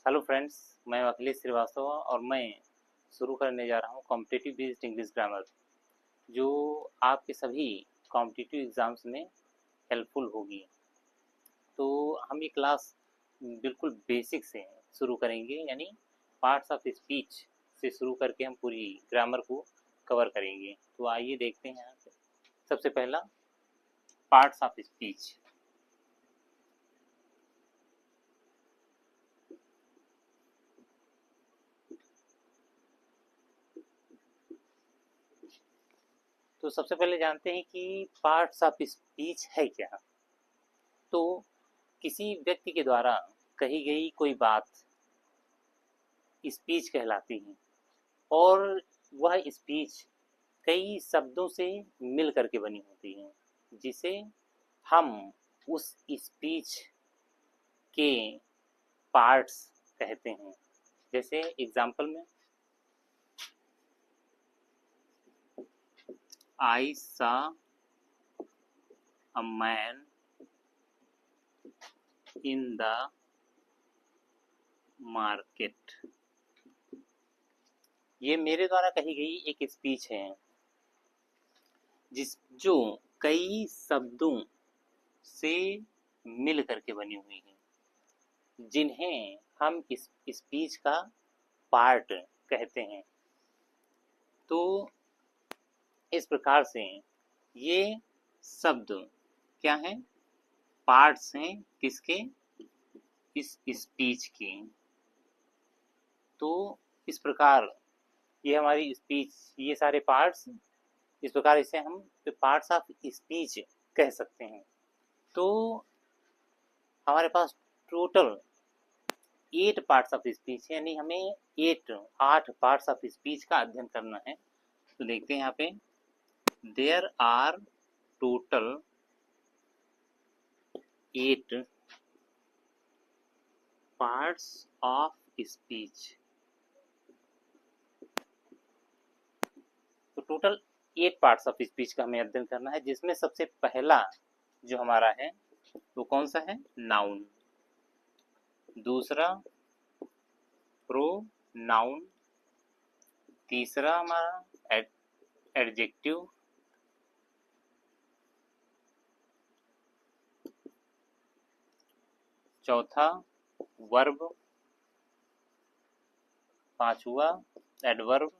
Hello friends, मैं अखिलेश श्रीवास्तव और मैं शुरू करने जा रहा हूँ कॉम्पिटिटिव बेस्ड इंग्लिश ग्रामर, जो आपके सभी कॉम्पिटिटिव एग्ज़ाम्स में हेल्पफुल होगी। तो हम ये क्लास बिल्कुल बेसिक से शुरू करेंगे, यानी पार्ट्स ऑफ स्पीच से शुरू करके हम पूरी ग्रामर को कवर करेंगे। तो आइए देखते हैं यहाँ पे। सबसे पहला पार्ट्स ऑफ स्पीच। तो सबसे पहले जानते हैं कि पार्ट्स ऑफ स्पीच है क्या। तो किसी व्यक्ति के द्वारा कही गई कोई बात स्पीच कहलाती है, और वह स्पीच कई शब्दों से मिल करके बनी होती है, जिसे हम उस स्पीच के पार्ट्स कहते हैं। जैसे एग्जाम्पल में, आई सा a man in the market. ये मेरे द्वारा कही गई एक स्पीच है जो कई शब्दों से मिल करके बनी हुई है, जिन्हें हम इस स्पीच का पार्ट कहते हैं। तो इस प्रकार से ये शब्द क्या हैं? पार्ट्स हैं किसके? इस स्पीच के। तो इस प्रकार ये हमारी स्पीच, ये सारे पार्ट्स, इस प्रकार इसे हम पार्ट्स ऑफ स्पीच कह सकते हैं। तो हमारे पास टोटल 8 पार्ट्स ऑफ स्पीच है, यानी हमें 8 पार्ट्स ऑफ स्पीच का अध्ययन करना है। तो देखते हैं यहाँ पे, there are total 8 parts of speech. तो टोटल 8 पार्ट्स ऑफ स्पीच का हमें अध्ययन करना है, जिसमें सबसे पहला जो हमारा है वो कौन सा है? नाउन। दूसरा प्रोनाउन। तीसरा हमारा एडजेक्टिव। चौथा वर्ब। पांचवा एडवर्ब।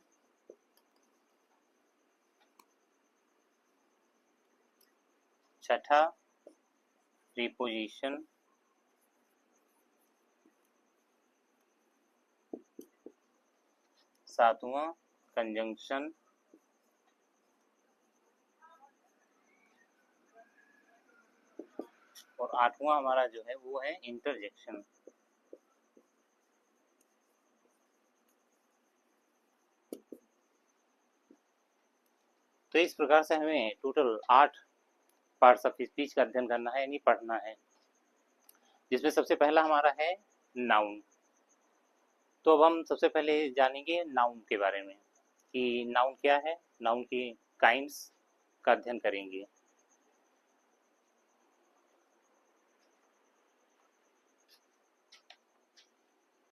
छठा प्रीपोजिशन। सातवां कंजंक्शन। और आठवां हमारा जो है वो है इंटरजेक्शन। तो इस प्रकार से हमें टोटल 8 पार्ट्स ऑफ स्पीच का अध्ययन करना है, यानी पढ़ना है, जिसमें सबसे पहला हमारा है नाउन। तो अब हम सबसे पहले जानेंगे नाउन के बारे में कि नाउन क्या है, नाउन की काइंड्स का अध्ययन करेंगे।